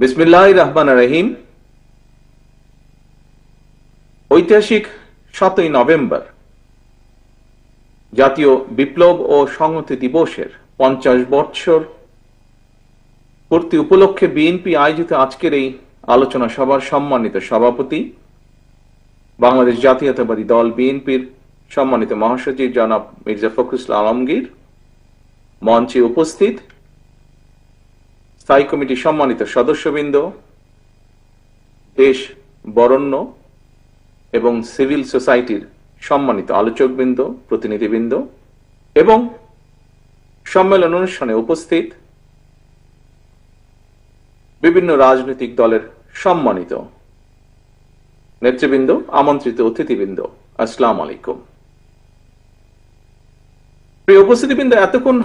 বিসমিল্লাহির রহমানির রহিম। ঐতিহাসিক 7ই নভেম্বর জাতীয় বিপ্লব ও সংহতি দিবসের 50 বৎসর পূর্তি উপলক্ষে বিএনপি আয়োজিত আজকের এই আলোচনা সভার সম্মানিত সভাপতি, বাংলাদেশ জাতীয়তাবাদী দল বিএনপির সম্মানিত মহাসচিব জনাব মির্জা ফখরুল ইসলাম আলমগীর, মঞ্চে উপস্থিত স্থায়ী কমিটির সম্মানিত সদস্যবৃন্দ, দেশ বরেণ্য এবং সিভিল সোসাইটির সম্মানিত আলোচকবৃন্দ, প্রতিনিধিবৃন্দ এবং সম্মেলন অনুষ্ঠানে উপস্থিত বিভিন্ন রাজনৈতিক দলের সম্মানিত নেতৃবৃন্দ, আমন্ত্রিত অতিথিবৃন্দ, আসসালামু আলাইকুম। প্রিয় উপস্থিতিবৃন্দ, এতক্ষণ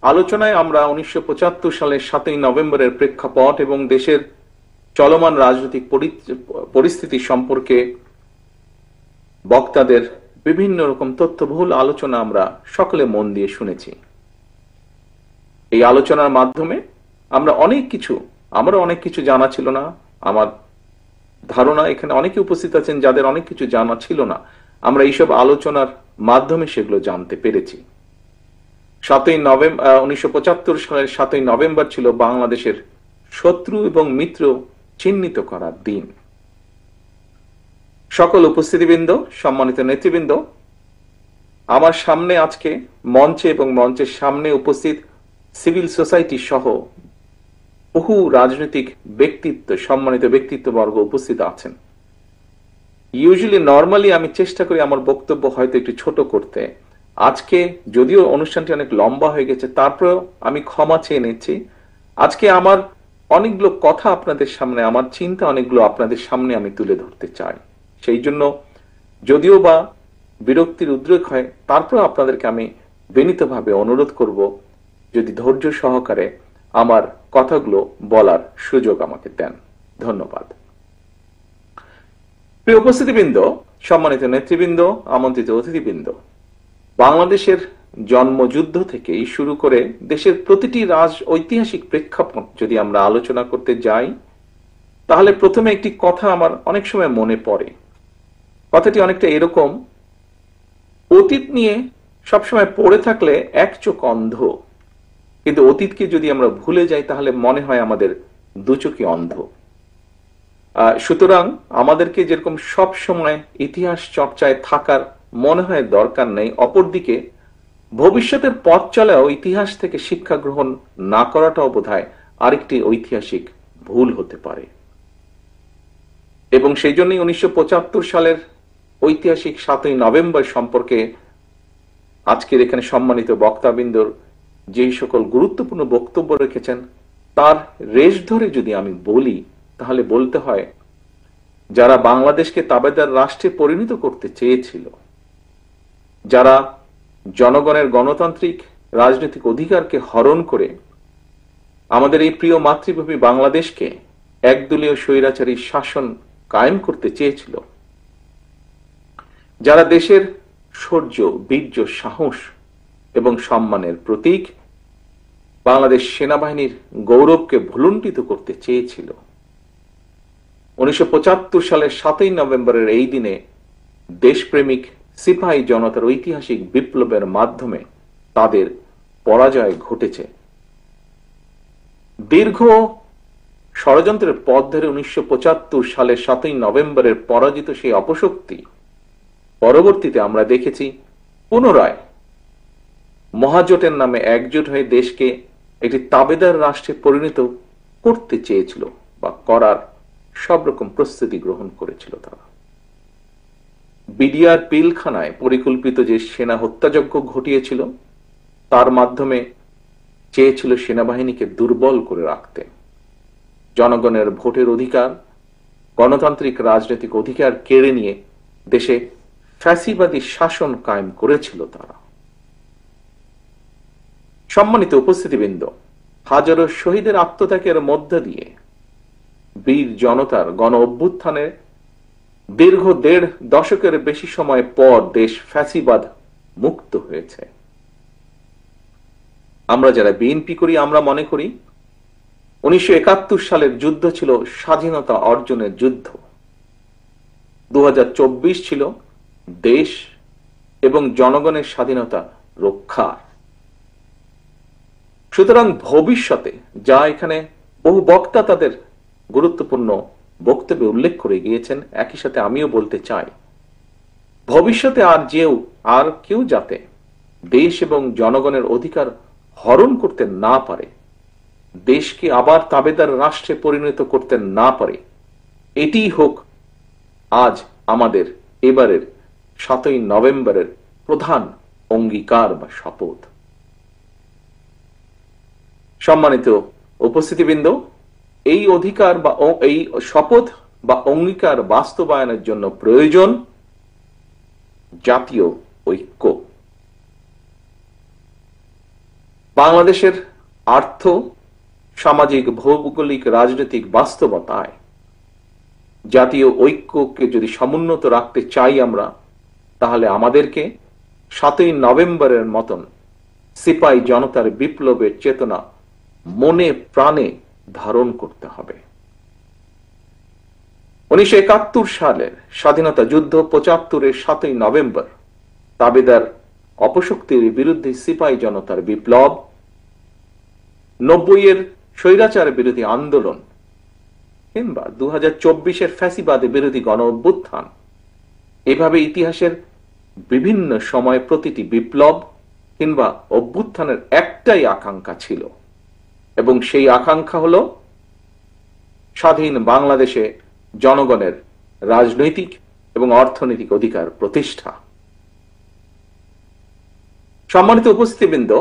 আলোচনায় আমরা 1975 সালের 7ই নভেম্বরের প্রেক্ষাপট এবং দেশের চলমান রাজনৈতিক পরিস্থিতি সম্পর্কে বক্তাদের বিভিন্ন রকম তথ্যবহুল আলোচনা আমরা সকলে মন দিয়ে শুনেছি। এই আলোচনার মাধ্যমে আমরা অনেক কিছু জানা ছিল না। আমার ধারণা এখানে অনেকে উপস্থিত আছেন যাদের অনেক কিছু জানা ছিল না। আমরা এইসব আলোচনার মাধ্যমে সেগুলো জানতে পেরেছি। 1975 সালের 7ই নভেম্বর ছিল বাংলাদেশের শত্রু এবং মিত্র চিহ্নিত করার দিন। সকল উপস্থিতিবৃন্দ, সম্মানিত নেতৃবৃন্দ, আমার সামনে আজকে মঞ্চে এবং মঞ্চের সামনে উপস্থিত সিভিল সোসাইটি সহ বহু রাজনৈতিক ব্যক্তিত্ব, সম্মানিত ব্যক্তিত্ববর্গ উপস্থিত আছেন। নর্মালি আমি চেষ্টা করি আমার বক্তব্য হয়তো একটু ছোট করতে। আজকে যদিও অনুষ্ঠানটি অনেক লম্বা হয়ে গেছে, তারপরেও আমি ক্ষমা চেয়ে নিচ্ছি। আজকে আমার অনেকগুলো কথা আপনাদের সামনে, আমার চিন্তা অনেকগুলো আপনাদের সামনে আমি তুলে ধরতে চাই। সেই জন্য যদিও বা বিরক্তির উদ্রেক হয়, তারপর আপনাদেরকে আমি বিনীতভাবে অনুরোধ করব যদি ধৈর্য সহকারে আমার কথাগুলো বলার সুযোগ আমাকে দেন। ধন্যবাদ। প্রিয় উপস্থিতিবৃন্দ, সম্মানিত নেতৃবৃন্দ, আমন্ত্রিত অতিথিবৃন্দ, বাংলাদেশের জন্মযুদ্ধ থেকেই শুরু করে দেশের প্রতিটি ঐতিহাসিক প্রেক্ষাপট যদি আমরা আলোচনা করতে যাই, তাহলে প্রথমে একটি কথা আমার অনেক সময় মনে পড়ে। কথাটি অনেকটা এরকম: অতীত নিয়ে সবসময় পড়ে থাকলে এক চোখ অন্ধ, কিন্তু অতীতকে যদি আমরা ভুলে যাই তাহলে মনে হয় আমাদের দু চোখই অন্ধ। সুতরাং আমাদেরকে যেরকম সব সময় ইতিহাস চর্চায় থাকার মনে হয় দরকার নেই, অপরদিকে ভবিষ্যতের পথ চলাও ইতিহাস থেকে শিক্ষা গ্রহণ না করাটাও বোধহয় আরেকটি ঐতিহাসিক ভুল হতে পারে। এবং সেই জন্যই 1975 সালের ঐতিহাসিক 7ই নভেম্বর সম্পর্কে আজকের এখানে সম্মানিত বক্তাবৃন্দর যেই সকল গুরুত্বপূর্ণ বক্তব্য রেখেছেন, তার রেশ ধরে যদি আমি বলি তাহলে বলতে হয়, যারা বাংলাদেশকে তাবেদার রাষ্ট্রে পরিণত করতে চেয়েছিল, যারা জনগণের গণতান্ত্রিক রাজনৈতিক অধিকারকে হরণ করে আমাদের এই প্রিয় মাতৃভূমি বাংলাদেশকে একদলীয় স্বৈরাচারী শাসন কায়েম করতে চেয়েছিল, যারা দেশের শৌর্য, বীর্য, সাহস এবং সম্মানের প্রতীক বাংলাদেশ সেনাবাহিনীর গৌরবকে ভুলুণ্ঠিত করতে চেয়েছিল, 1975 সালের 7ই নভেম্বরের এই দিনে দেশপ্রেমিক সিপাহী জনতার ঐতিহাসিক বিপ্লবের মাধ্যমে তাদের পরাজয় ঘটেছে। দীর্ঘ ষড়যন্ত্রের পথ ধরে 1975 সালের 7ই নভেম্বরের পরাজিত সেই অপশক্তি পরবর্তীতে আমরা দেখেছি পুনরায় মহাজোটের নামে একজোট হয়ে দেশকে একটি তাবেদার রাষ্ট্রে পরিণত করতে চেয়েছিল বা করার সব রকম প্রস্তুতি গ্রহণ করেছিল। তারা বিডিআর পিলখানায় পরিকল্পিত যে সেনা হত্যাযজ্ঞ ঘটিয়েছিল, তার মাধ্যমে চেয়েছিল সেনাবাহিনীকে দুর্বল করে রাখতে, জনগণের ভোটের অধিকার, গণতান্ত্রিক রাজনৈতিক অধিকার কেড়ে নিয়ে দেশে ফ্যাসিবাদী শাসন কায়েম করেছিল তারা। সম্মানিত উপস্থিতিবৃন্দ, হাজারো শহীদের আত্মত্যাগের মধ্য দিয়ে বীর জনতার গণ অভ্যুত্থানে দীর্ঘ 1.5 দশকের বেশি সময় পর দেশ ফ্যাসিবাদ মুক্ত হয়েছে। আমরা যারা বিএনপি করি, আমরা মনে করি 1971 সালের যুদ্ধ ছিল স্বাধীনতা অর্জনের যুদ্ধ। 2024 ছিল দেশ এবং জনগণের স্বাধীনতা রক্ষার। সুতরাং ভবিষ্যতে, যা এখানে বহু বক্তা তাদের গুরুত্বপূর্ণ বক্তব্যে উল্লেখ করে গিয়েছেন, একই সাথে আমিও বলতে চাই, ভবিষ্যতে আর কেউ যাতে দেশ এবং জনগণের অধিকার হরণ করতে না পারে, দেশকে আবার তাবেদার রাষ্ট্রে পরিণত করতে না পারে, এটি হোক আজ আমাদের এবারের 7ই নভেম্বরের প্রধান অঙ্গীকার বা শপথ। সম্মানিত উপস্থিতিবৃন্দ, এই অধিকার বা এই শপথ বা অঙ্গীকার বাস্তবায়নের জন্য প্রয়োজন জাতীয় ঐক্য। বাংলাদেশের আর্থ সামাজিক ভৌগোলিক রাজনৈতিক বাস্তবতায় জাতীয় ঐক্যকে যদি সমুন্নত রাখতে চাই আমরা, তাহলে আমাদেরকে 7ই নভেম্বরের মতন সিপাহী জনতার বিপ্লবের চেতনা মনে প্রাণে ধারণ করতে হবে। 1971 সালের স্বাধীনতা যুদ্ধ, 75-এর 7ই নভেম্বর তাবেদার অপশক্তির বিরুদ্ধে সিপাহী জনতার বিপ্লব, 90-এর স্বৈরাচার বিরোধী আন্দোলন, কিংবা 2024-এর ফ্যাসিবাদ বিরোধী গণ অভ্যুত্থান, এভাবে ইতিহাসের বিভিন্ন সময় প্রতিটি বিপ্লব কিংবা অভ্যুত্থানের একটাই আকাঙ্ক্ষা ছিল, এবং সেই আকাঙ্ক্ষা হলো স্বাধীন বাংলাদেশে জনগণের রাজনৈতিক এবং অর্থনৈতিক অধিকার প্রতিষ্ঠা। সম্মানিত উপস্থিতিবৃন্দ,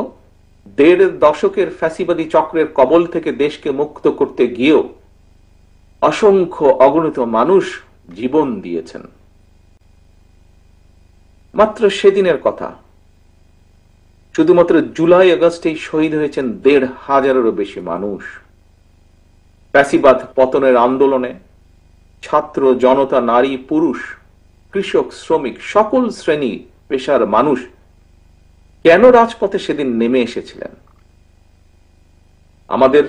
1.5 দশকের ফ্যাসিবাদী চক্রের কবল থেকে দেশকে মুক্ত করতে গিয়েও অসংখ্য অগণিত মানুষ জীবন দিয়েছেন। মাত্র সেদিনের কথা, শুধুমাত্র জুলাই আগস্টেই শহীদ হয়েছেন 1,500-এরও বেশি মানুষ। ফ্যাসিবাদ পতনের আন্দোলনে ছাত্র জনতা, নারী পুরুষ, কৃষক শ্রমিক, সকল শ্রেণী পেশার মানুষ কেন রাজপথে সেদিন নেমে এসেছিলেন? আমাদের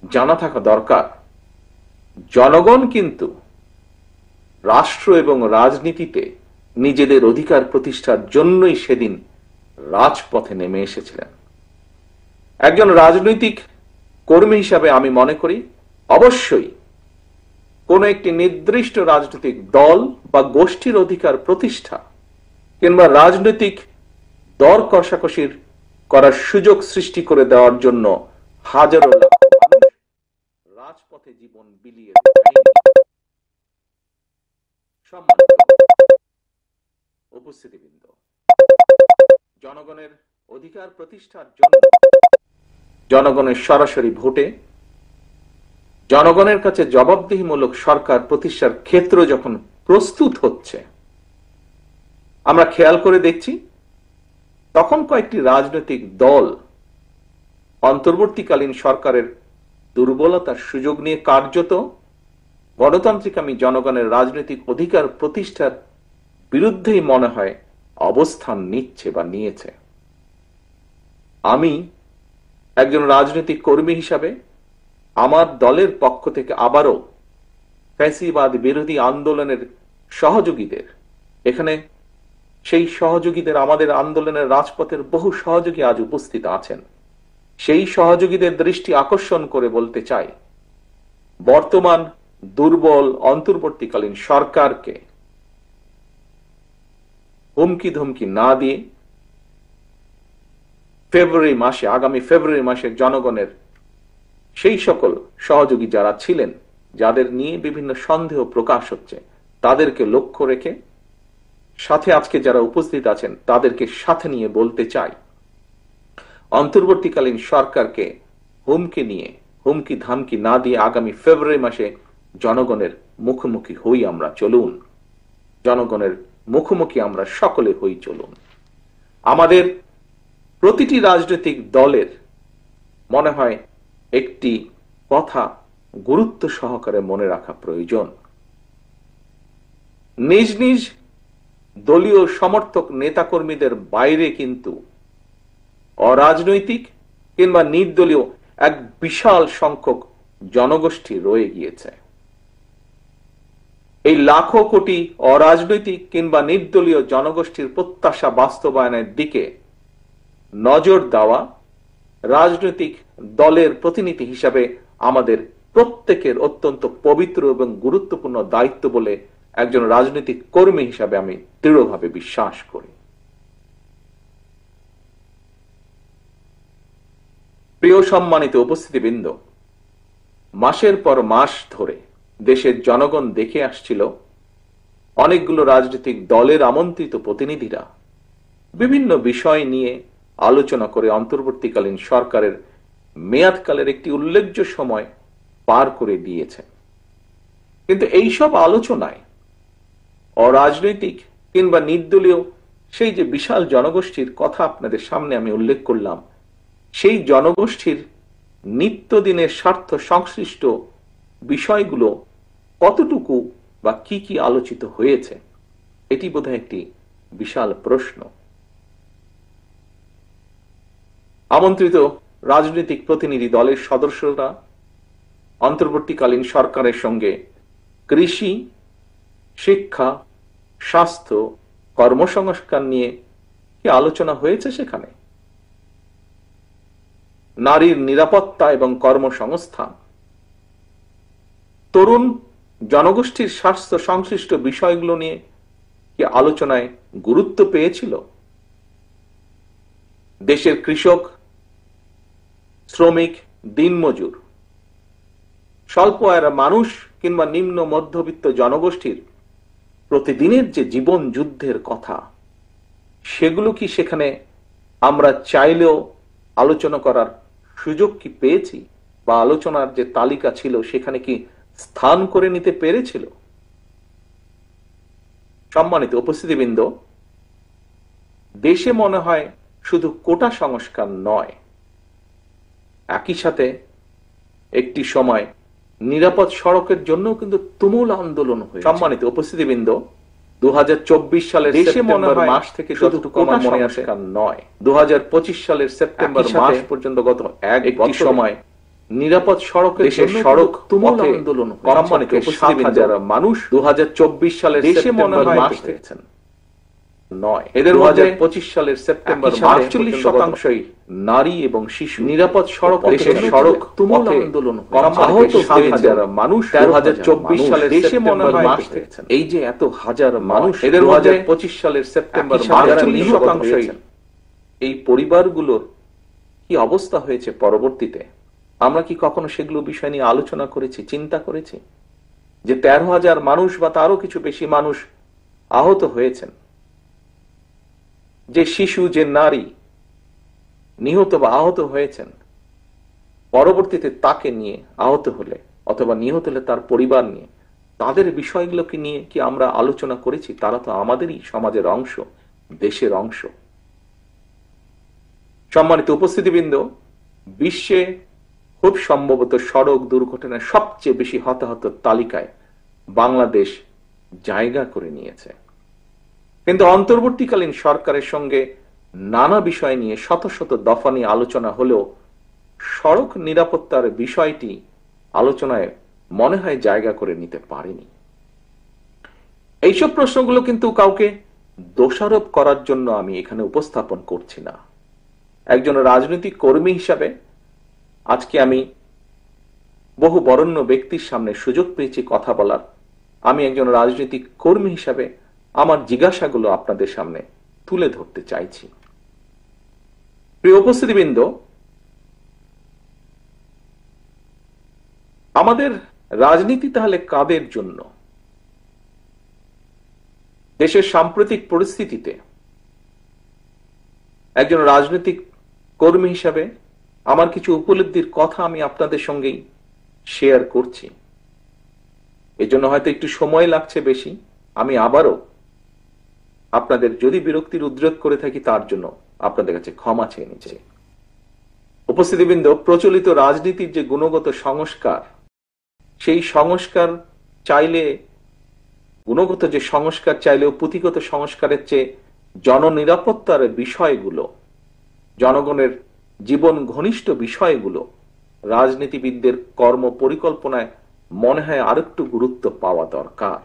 জানা থাকা দরকার, জনগণ কিন্তু রাষ্ট্র এবং রাজনীতিতে নিজেদের অধিকার প্রতিষ্ঠার জন্যই সেদিন রাজপথে নেমে এসেছিলেন। একজন রাজনৈতিক কর্মী হিসাবে আমি মনে করি, অবশ্যই কোন একটি নির্দিষ্ট রাজনৈতিক দল বা গোষ্ঠীর অধিকার প্রতিষ্ঠা কিংবা রাজনৈতিক দর কষাকষির করার সুযোগ সৃষ্টি করে দেওয়ার জন্য হাজারো লাখ মানুষ রাজপথে জীবন বিলিয়ে উপস্থিতিবৃন্দ, জনগণের অধিকার প্রতিষ্ঠার জন্য জনগণের সরাসরি ভোটে জনগণের কাছে জবাবদিহিমূলক সরকার প্রতিষ্ঠার ক্ষেত্র যখন প্রস্তুত হচ্ছে, আমরা খেয়াল করে দেখছি তখন কয়েকটি রাজনৈতিক দল অন্তর্বর্তীকালীন সরকারের দুর্বলতার সুযোগ নিয়ে কার্যত গণতান্ত্রিকামী জনগণের রাজনৈতিক অধিকার প্রতিষ্ঠার বিরুদ্ধেই মনে হয় অবস্থান নিচ্ছে বা নিয়েছে। আমি একজন রাজনৈতিক কর্মী হিসাবে আমার দলের পক্ষ থেকে আবারও ফ্যাসিবাদ বিরোধী আন্দোলনের সহযোগীদের, এখানে সেই সহযোগীদের, আমাদের আন্দোলনের রাজপথের বহু সহযোগী আজ উপস্থিত আছেন, সেই সহযোগীদের দৃষ্টি আকর্ষণ করে বলতে চাই, বর্তমান দুর্বল অন্তর্বর্তীকালীন সরকারকে হুমকি ধমকি না দিয়ে আগামী ফেব্রুয়ারি মাসে জনগণের সেই সকল সহযোগী যারা ছিলেন, যাদের নিয়ে বিভিন্ন সন্দেহ প্রকাশ হচ্ছে, তাদেরকে লক্ষ্য রেখে সাথে আজকে যারা উপস্থিত আছেন তাদেরকে সাথে নিয়ে বলতে চাই, অন্তর্বর্তীকালীন সরকারকে হুমকি ধামকি না দিয়ে আগামী ফেব্রুয়ারি মাসে জনগণের মুখোমুখি হই আমরা, চলুন জনগণের মুখোমুখি আমরা সকলে হই, চলুন। আমাদের প্রতিটি রাজনৈতিক দলের মনে হয় একটি কথা গুরুত্ব সহকারে মনে রাখা প্রয়োজন। নিজ নিজ দলীয় সমর্থক নেতাকর্মীদের বাইরে কিন্তু অরাজনৈতিক কিংবা নির্দলীয় এক বিশাল সংখ্যক জনগোষ্ঠী রয়ে গিয়েছে। এই লাখো কোটি অরাজনৈতিক কিংবা নির্দলীয় জনগোষ্ঠীর প্রত্যাশা বাস্তবায়নের দিকে নজর দেওয়া রাজনৈতিক দলের প্রতিনিধি হিসাবে আমাদের প্রত্যেকের অত্যন্ত পবিত্র এবং গুরুত্বপূর্ণ দায়িত্ব বলে একজন রাজনৈতিক কর্মী হিসাবে আমি দৃঢ়ভাবে বিশ্বাস করি। প্রিয় সম্মানিত উপস্থিতিবৃন্দ, মাসের পর মাস ধরে দেশের জনগণ দেখে আসছিল অনেকগুলো রাজনৈতিক দলের আমন্ত্রিত প্রতিনিধিরা বিভিন্ন বিষয় নিয়ে আলোচনা করে অন্তর্বর্তীকালীন সরকারের মেয়াদকালের একটি উল্লেখ্য সময় পার করে দিয়েছে। কিন্তু এইসব আলোচনায় অরাজনৈতিক কিংবা নির্দলীয় সেই যে বিশাল জনগোষ্ঠীর কথা আপনাদের সামনে আমি উল্লেখ করলাম, সেই জনগোষ্ঠীর নিত্যদিনের স্বার্থ সংশ্লিষ্ট বিষয়গুলো কতটুকু বা কি কি আলোচিত হয়েছে, এটি বোধহয় একটি বিশাল প্রশ্ন। আমন্ত্রিত রাজনৈতিক প্রতিনিধি দলের সদস্যরা অন্তর্বর্তীকালীন সরকারের সঙ্গে কৃষি, শিক্ষা, স্বাস্থ্য, কর্মসংস্কার নিয়ে কি আলোচনা হয়েছে? সেখানে নারীর নিরাপত্তা এবং কর্মসংস্থান, তরুণ জনগোষ্ঠীর স্বাস্থ্য সংশ্লিষ্ট বিষয়গুলো নিয়ে কি আলোচনায় গুরুত্ব পেয়েছিল? দেশের কৃষক, শ্রমিক, দিনমজুর, স্বল্প আয়ের মানুষ কিংবা নিম্ন মধ্যবিত্ত জনগোষ্ঠীর প্রতিদিনের যে জীবন যুদ্ধের কথা, সেগুলো কি সেখানে আমরা চাইলেও আলোচনা করার সুযোগ কি পেয়েছি? বা আলোচনার যে তালিকা ছিল সেখানে কি স্থান করে নিতে পেরেছিল? সম্মানিত উপস্থিতিবৃন্দ, দেশে মনে হয় শুধু কোটা সংস্কার নয়, একই সাথে একটি সময় নিরাপদ সড়কের জন্য কিন্তু তুমুল আন্দোলন হয়েছে। সম্মানিত উপস্থিতিবৃন্দ, 2024 সালের দেশে মনে হয় মাস থেকে যতটুকু আমার মনে আসে নয়, 2025 সালের সেপ্টেম্বর মাস পর্যন্ত গত এক সময় নিরাপদ সড়কের দেশের সড়ক তুমুল আন্দোলন হয়েছে। সম্মানিত উপস্থিতিবৃন্দ, মানুষ 2024 সালের দেশে মনে হয় মাস থেকেছেন নয়, এদের 2025 সালের সেপ্টেম্বর মাস 48% নারী এবং শিশু। নিরাপদ সড়ক দেশের সড়ক তুমুল আন্দোলন আহত হাজার মানুষ 2024 সালের দেশে মনে হয় মাস থেকেছেন। এই যে এত হাজার মানুষ, এদের 2025 সালের সেপ্টেম্বর মাস 48% এই পরিবারগুলোর কি অবস্থা হয়েছে পরবর্তীতে? আমরা কি কখনো সেগুলো বিষয় নিয়ে আলোচনা করেছি, চিন্তা করেছি যে 13,000 মানুষ বা তারও কিছু বেশি মানুষ আহত হয়েছেন, যে শিশু, যে নারী নিহত বা আহত হয়েছেন, পরবর্তীতে তাকে নিয়ে আহত হলে অথবা নিহত হলে তার পরিবার নিয়ে, তাদের বিষয়গুলোকে নিয়ে কি আমরা আলোচনা করেছি? তারা তো আমাদেরই সমাজের অংশ, দেশের অংশ। সম্মানিত উপস্থিতিবৃন্দ, বিশ্বে খুব সম্ভবত সড়ক দুর্ঘটনায় সবচেয়ে বেশি হতাহত তালিকায় বাংলাদেশ জায়গা করে নিয়েছে। কিন্তু অন্তর্বর্তীকালীন সরকারের সঙ্গে নানা বিষয় নিয়ে শত শত দফা নিয়ে আলোচনা হলেও সড়ক নিরাপত্তার বিষয়টি আলোচনায় মনে হয় জায়গা করে নিতে পারেনি। এইসব প্রশ্নগুলো কিন্তু কাউকে দোষারোপ করার জন্য আমি এখানে উপস্থাপন করছি না। একজন রাজনৈতিক কর্মী হিসাবে আজকে আমি বহু বরেণ্য ব্যক্তির সামনে সুযোগ পেয়েছি কথা বলার। আমি একজন রাজনৈতিক কর্মী হিসাবে আমার জিজ্ঞাসাগুলো আপনাদের সামনে তুলে ধরতে চাইছি। প্রিয় উপস্থিতিবৃন্দ, আমাদের রাজনীতি তাহলে কাদের জন্য? দেশের সাম্প্রতিক পরিস্থিতিতে একজন রাজনৈতিক কর্মী হিসাবে আমার কিছু উপলব্ধির কথা আমি আপনাদের সঙ্গেই শেয়ার করছি। এজন্য হয়তো একটু সময় লাগছে বেশি। আমি আবারও আপনাদের যদি বিরক্তির উদ্রেক করে থাকি তার জন্য আপনাদের কাছে ক্ষমা চেয়ে নিচ্ছি। উপস্থিতিবৃন্দ, প্রচলিত রাজনীতির যে গুণগত সংস্কার, সেই সংস্কার চাইলে, গুণগত যে সংস্কার চাইলেও পুঁথিগত সংস্কারের চেয়ে জননিরাপত্তার বিষয়গুলো, জনগণের জীবন ঘনিষ্ঠ বিষয়গুলো রাজনীতিবিদদের কর্ম পরিকল্পনায় মনে হয় আরেকটু গুরুত্ব পাওয়া দরকার।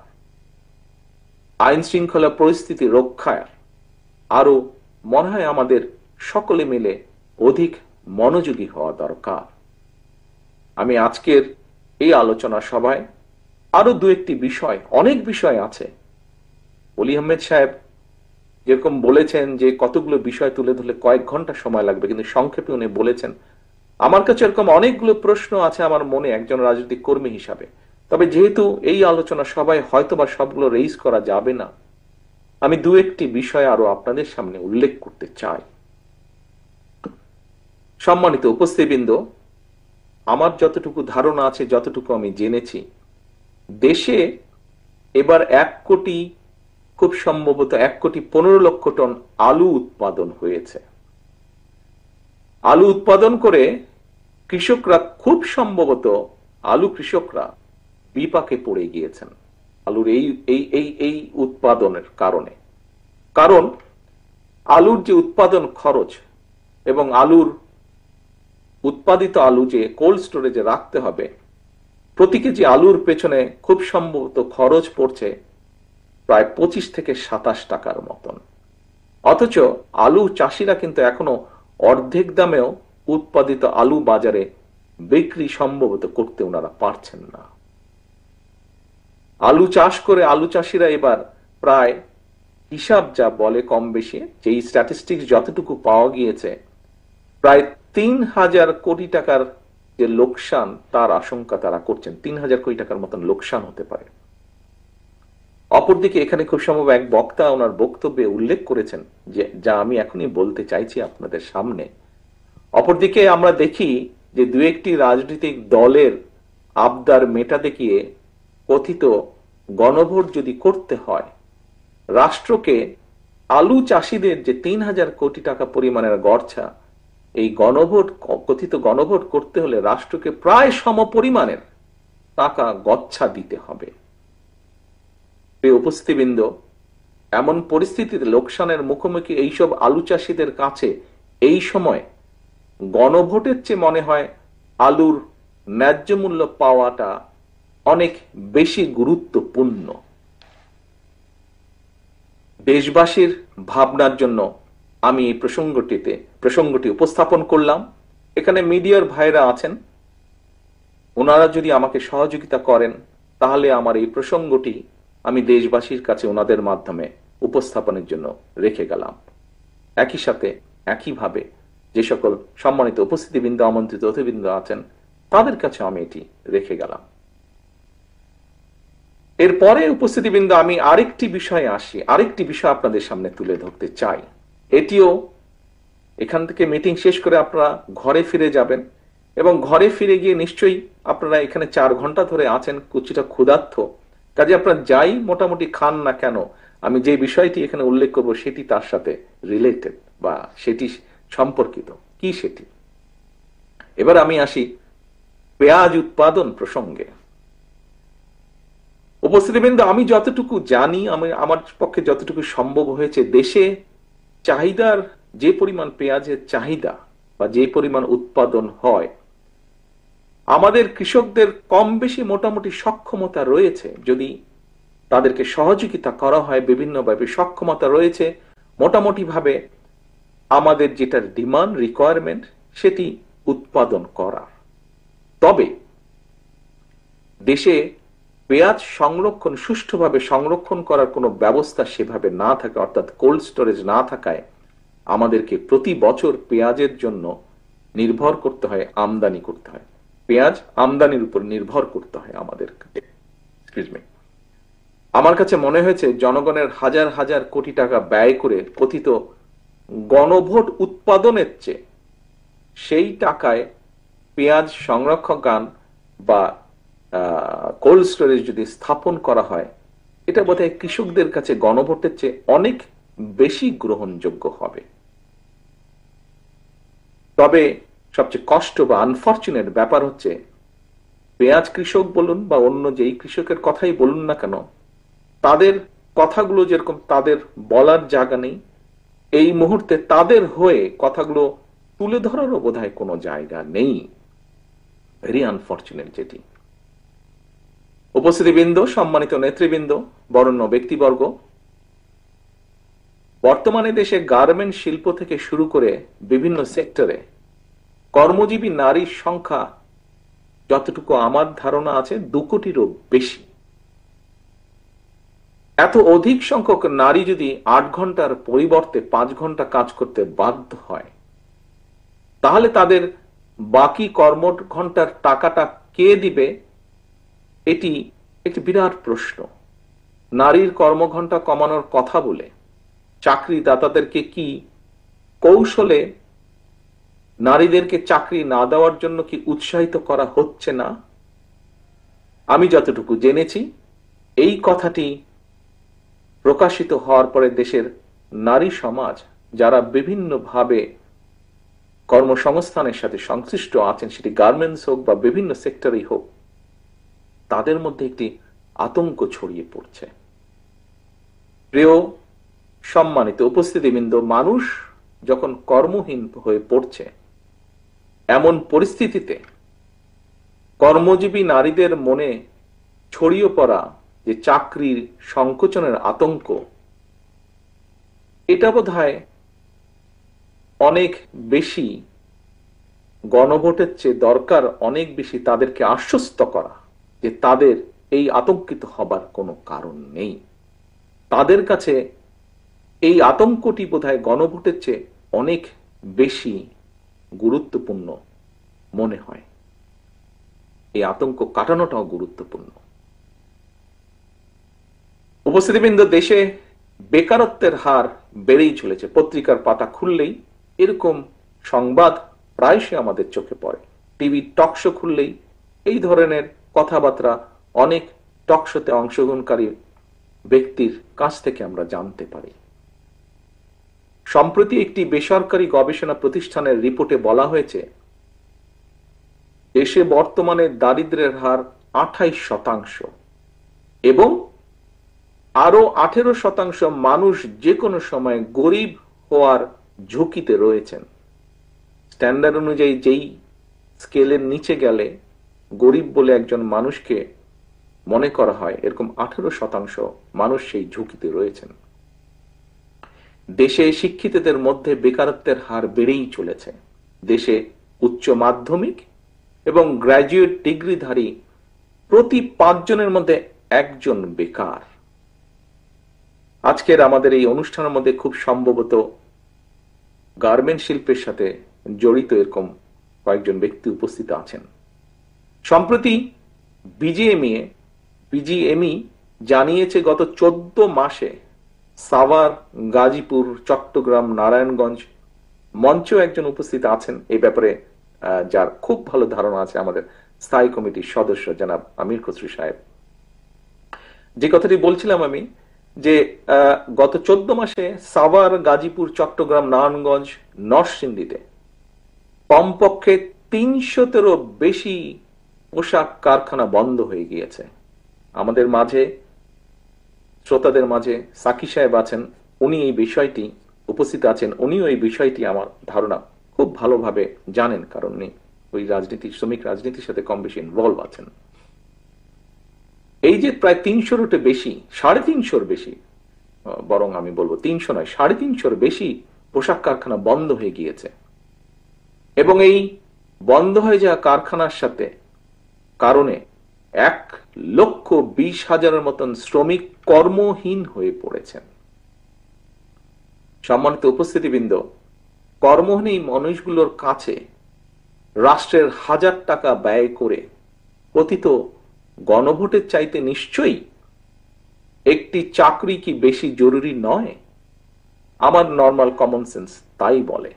আইন শৃঙ্খলা পরিস্থিতি রক্ষায় আরো মনে হয় আমাদের সকলে মিলে অধিক মনোযোগী হওয়া দরকার। আমি আজকের এই আলোচনা সভায় আরো দু একটি বিষয়, অনেক বিষয় আছে, অলি আহমেদ সাহেব যেরকম বলেছেন যে কতগুলো বিষয় তুলে ধরলে কয়েক ঘন্টা সময় লাগবে, কিন্তু সংক্ষেপে উনি বলেছেন। আমার কাছে এরকম অনেকগুলো প্রশ্ন আছে আমার মনে একজন রাজনৈতিক কর্মী হিসাবে। তবে যেহেতু এই আলোচনা সবাই হয়তোবা সবগুলো রেইজ করা যাবে না, আমি দু একটি বিষয় আরো আপনাদের সামনে উল্লেখ করতে চাই। সম্মানিত উপস্থিতবৃন্দ, আমার যতটুকু ধারণা আছে, যতটুকু আমি জেনেছি, দেশে এবার 1 কোটি, খুব সম্ভবত 1,15,00,000 টন আলু উৎপাদন হয়েছে। আলু উৎপাদন করে কৃষকরা, খুব সম্ভবত আলু কৃষকরা বিপাকে পড়ে গিয়েছেন আলুর এই উৎপাদনের কারণে। কারণ আলুর যে উৎপাদন খরচ এবং আলুর উৎপাদিত আলু যে কোল্ড স্টোরেজে রাখতে হবে, প্রতি কেজি আলুর পেছনে খুব সম্ভবত খরচ পড়ছে প্রায় 25 থেকে 27 টাকার মতন। অথচ আলু চাষিরা কিন্তু এখনো অর্ধেক দামেও উৎপাদিত আলু বাজারে বিক্রি সম্ভবত করতে ওনারা পারছেন না। আলু চাষ করে আলু চাষিরা এবার প্রায়, হিসাব যা বলে কম বেশি, যেই স্ট্যাটিস্টিক্স যতটুকু পাওয়া গিয়েছে, প্রায় 3,000 কোটি টাকার যে লোকসান তার আশঙ্কা তারা করছেন। 3,000 কোটি টাকার মতন লোকসান হতে পারে। অপরদিকে এখানে খুব সম্ভব এক বক্তা ওনার বক্তব্যে উল্লেখ করেছেন যে, যা আমি এখনই বলতে চাইছি আপনাদের সামনে। অপরদিকে আমরা দেখি যে দু একটি রাজনৈতিক দলের আবদার মেটাতে গিয়ে কথিত গণভোট যদি করতে হয়, রাষ্ট্রকে আলু চাষিদের যে 3,000 কোটি টাকা পরিমাণের গড়ছা, এই গণভোট, কথিত গণভোট করতে হলে রাষ্ট্রকে প্রায় সমপরিমাণের টাকা গচ্ছা দিতে হবে। উপস্থিতবৃন্দ, এমন পরিস্থিতিতে লোকসানের মুখোমুখি এইসব আলু চাষিদের কাছে এই সময় গণভোটের চেয়ে মনে হয় আলুর ন্যায্য মূল্য পাওয়াটা অনেক বেশি গুরুত্বপূর্ণ। দেশবাসীর ভাবনার জন্য আমি এই প্রসঙ্গটি উপস্থাপন করলাম। এখানে মিডিয়ার ভাইরা আছেন, ওনারা যদি আমাকে সহযোগিতা করেন তাহলে আমার এই প্রসঙ্গটি আমি দেশবাসীর কাছে ওনাদের মাধ্যমে উপস্থাপনের জন্য রেখে গেলাম। একই সাথে একইভাবে যে সকল সম্মানিত উপস্থিতিবৃন্দ, আমন্ত্রিত অতিথিবৃন্দ আছেন, তাদের কাছে আমি এটি রেখে গেলাম। এরপরে উপস্থিতিবৃন্দ, আমি আরেকটি বিষয়ে আসি, আরেকটি বিষয় আপনাদের সামনে তুলে ধরতে চাই। এটিও, এখান থেকে মিটিং শেষ করে আপনারা ঘরে ফিরে যাবেন এবং ঘরে ফিরে গিয়ে নিশ্চয়ই আপনারা এখানে 4 ঘন্টা ধরে আছেন, কিছুটা ক্ষুধার্ত, কাজে আপনারা যাই মোটামুটি খান না কেন, আমি যে বিষয়টি এখানে উল্লেখ করব সেটি তার সাথে রিলেটেড বা সেটি সম্পর্কিত। কি সেটি? এবার আমি আসি পেঁয়াজ উৎপাদন প্রসঙ্গে। উপস্থিতিবৃন্দ, আমি যতটুকু জানি, আমার পক্ষে যতটুকু সম্ভব হয়েছে, দেশে চাহিদার যে পরিমাণ পেঁয়াজের চাহিদা বা যে পরিমাণ উৎপাদন হয়, আমাদের কৃষকদের কম বেশি মোটামুটি সক্ষমতা রয়েছে, যদি তাদেরকে সহযোগিতা করা হয় বিভিন্নভাবে, সক্ষমতা রয়েছে মোটামুটি ভাবে আমাদের যেটার ডিমান্ড, রিকোয়ারমেন্ট, সেটি উৎপাদন করার। তবে দেশে পেঁয়াজ সংরক্ষণ, সুষ্ঠুভাবে সংরক্ষণ করার কোনো ব্যবস্থা সেভাবে না থাকে, অর্থাৎ কোল্ড স্টোরেজ না থাকায় আমাদেরকে প্রতি বছর পেঁয়াজের জন্য নির্ভর করতে হয়, আমদানি করতে হয়, পেঁয়াজ আমদানির উপর নির্ভর করতে হয় আমাদের। আমার কাছে মনে হয়েছে জনগণের হাজার হাজার কোটি টাকা ব্যয় করে কথিত গণভোট উৎপাদনের চেয়ে সেই টাকায় পেঁয়াজ সংরক্ষণ বা কোল্ড স্টোরেজ যদি স্থাপন করা হয়, এটা বোধহয় কৃষকদের কাছে গণভোটের চেয়ে অনেক বেশি গ্রহণযোগ্য হবে। তবে সবচেয়ে কষ্ট বা আনফরচুনেট ব্যাপার হচ্ছে, পেঁয়াজ কৃষক বলুন বা অন্য যেই কৃষকের কথাই বলুন না কেন, তাদের কথাগুলো যেরকম তাদের বলার জায়গা নেই, এই মুহূর্তে তাদের হয়ে কথাগুলো তুলে ধরারও বোধহয় কোনো জায়গা নেই। ভেরি আনফর্চুনেট যেটি। উপস্থিতিবৃন্দ, সম্মানিত নেতৃবৃন্দ, বরেণ্য ব্যক্তিবর্গ, বর্তমানে দেশে গার্মেন্ট শিল্প থেকে শুরু করে বিভিন্ন সেক্টরে কর্মজীবী নারীর সংখ্যা যতটুকু আমার ধারণা আছে 2 কোটিরও বেশি। এত অধিক সংখ্যক নারী যদি 8 ঘন্টার পরিবর্তে 5 ঘন্টা কাজ করতে বাধ্য হয়, তাহলে তাদের বাকি কর্ম ঘন্টার টাকাটা কে দিবে? এটি একটি বিরাট প্রশ্ন। নারীর কর্মঘণ্টা কমানোর কথা বলে চাকরিদাতাদেরকে কি কৌশলে নারীদেরকে চাকরি না দেওয়ার জন্য কি উৎসাহিত করা হচ্ছে না? আমি যতটুকু জেনেছি, এই কথাটি প্রকাশিত হওয়ার পরে দেশের নারী সমাজ, যারা বিভিন্নভাবে কর্মসংস্থানের সাথে সংশ্লিষ্ট আছেন, সেটি গার্মেন্টস হোক বা বিভিন্ন সেক্টরেই হোক, তাদের মধ্যে একটি আতঙ্ক ছড়িয়ে পড়ছে। প্রিয় সম্মানিত উপস্থিতিবৃন্দ, মানুষ যখন কর্মহীন হয়ে পড়ছে, এমন পরিস্থিতিতে কর্মজীবী নারীদের মনে ছড়িয়ে পড়া যে চাকরির সংকোচনের আতঙ্ক, এটা বোধহয় অনেক বেশি গণভোটের চেয়ে দরকার, অনেক বেশি তাদেরকে আশ্বস্ত করা যে তাদের এই আতঙ্কিত হবার কোনো কারণ নেই। তাদের কাছে এই আতঙ্কটি বোধহয় গণভোটের চেয়ে অনেক বেশি গুরুত্বপূর্ণ মনে হয়। এই আতঙ্ক কাটানোটাও গুরুত্বপূর্ণ। উপস্থিতিবৃন্দ, দেশে বেকারত্বের হার বেড়েই চলেছে। পত্রিকার পাতা খুললেই এরকম সংবাদ প্রায়শই আমাদের চোখে পড়ে। টিভি টকশো খুললেই এই ধরনের কথাবার্তা অনেক টকশোতে অংশগ্রহণকারী ব্যক্তির কাছ থেকে আমরা জানতে পারি। সম্প্রতি একটি বেসরকারি গবেষণা প্রতিষ্ঠানের রিপোর্টে বলা হয়েছে, দেশে বর্তমানে দারিদ্র্যের হার 28% এবং আরো 18% মানুষ যে কোনো সময় গরিব হওয়ার ঝুঁকিতে রয়েছেন। স্ট্যান্ডার্ড অনুযায়ী যেই স্কেলের নিচে গেলে গরিব বলে একজন মানুষকে মনে করা হয়, এরকম 18% মানুষ সেই ঝুঁকিতে রয়েছেন। দেশে শিক্ষিতদের মধ্যে বেকারত্বের হার বেড়েই চলেছে। দেশে উচ্চ মাধ্যমিক এবং গ্র্যাজুয়েট ডিগ্রিধারী প্রতি 5 জনের মধ্যে 1 জন বেকার। আজকের আমাদের এই অনুষ্ঠানের মধ্যে খুব সম্ভবত গার্মেন্ট শিল্পের সাথে জড়িত এরকম কয়েকজন ব্যক্তি উপস্থিত আছেন। সম্প্রতি বিজিএমই জানিয়েছে, গত 14 মাসে সাভার, গাজীপুর, চট্টগ্রাম, নারায়ণগঞ্জ মঞ্চে একজন উপস্থিত আছেন এই ব্যাপারে, যার খুব ভালো ধারণা আছে, আমাদের স্থায়ী কমিটির সদস্য জনাব আমির খসরু সাহেব। যে কথাটি বলছিলাম আমি, যে গত 14 মাসে সাভার, গাজীপুর, চট্টগ্রাম, নারায়ণগঞ্জ, নরসিংদীতে কমপক্ষে 300-তেরও বেশি পোশাক কারখানা বন্ধ হয়ে গিয়েছে। আমাদের মাঝে, শ্রোতাদের মাঝে সাকি সাহেব আছেন, উনি এই বিষয়টি উপস্থিত আছেন, উনিও এই বিষয়টি আমার ধারণা খুব ভালোভাবে জানেন, কারণ উনি ওই শ্রমিক রাজনীতির সাথে কম বেশি ইনভলভ আছেন। এই যে প্রায় 300-র বেশি, 350-র বেশি, বরং আমি বলবো 300 নয়, 350-র বেশি পোশাক কারখানা বন্ধ হয়ে গিয়েছে। এবং এই বন্ধ হয়ে যাওয়া কারখানার সাথে কারণে 1,20,000-এর মতন শ্রমিক কর্মহীন হয়ে পড়েছেন। সম্মানিত উপস্থিতিবৃন্দ, কর্মহীন এই মানুষগুলোর কাছে রাষ্ট্রের 1000 টাকা ব্যয় করে কথিত গণভোটের চাইতে নিশ্চয়ই একটি চাকরি কি বেশি জরুরি নয়? আমার নর্মাল কমন সেন্স তাই বলে।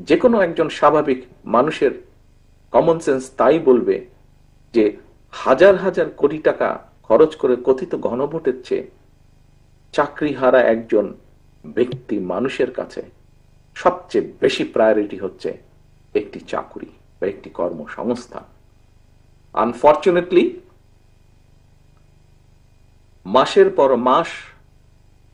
যে কোনো একজন স্বাভাবিক মানুষের কমন সেন্স তাই বলবে যে হাজার হাজার কোটি টাকা খরচ করে কথিত গণভোটের চেয়ে চাকরি হারা একজন ব্যক্তি মানুষের কাছে সবচেয়ে বেশি প্রায়োরিটি হচ্ছে একটি চাকরি বা একটি কর্মসংস্থান। আনফরচুনেটলি মাসের পর মাস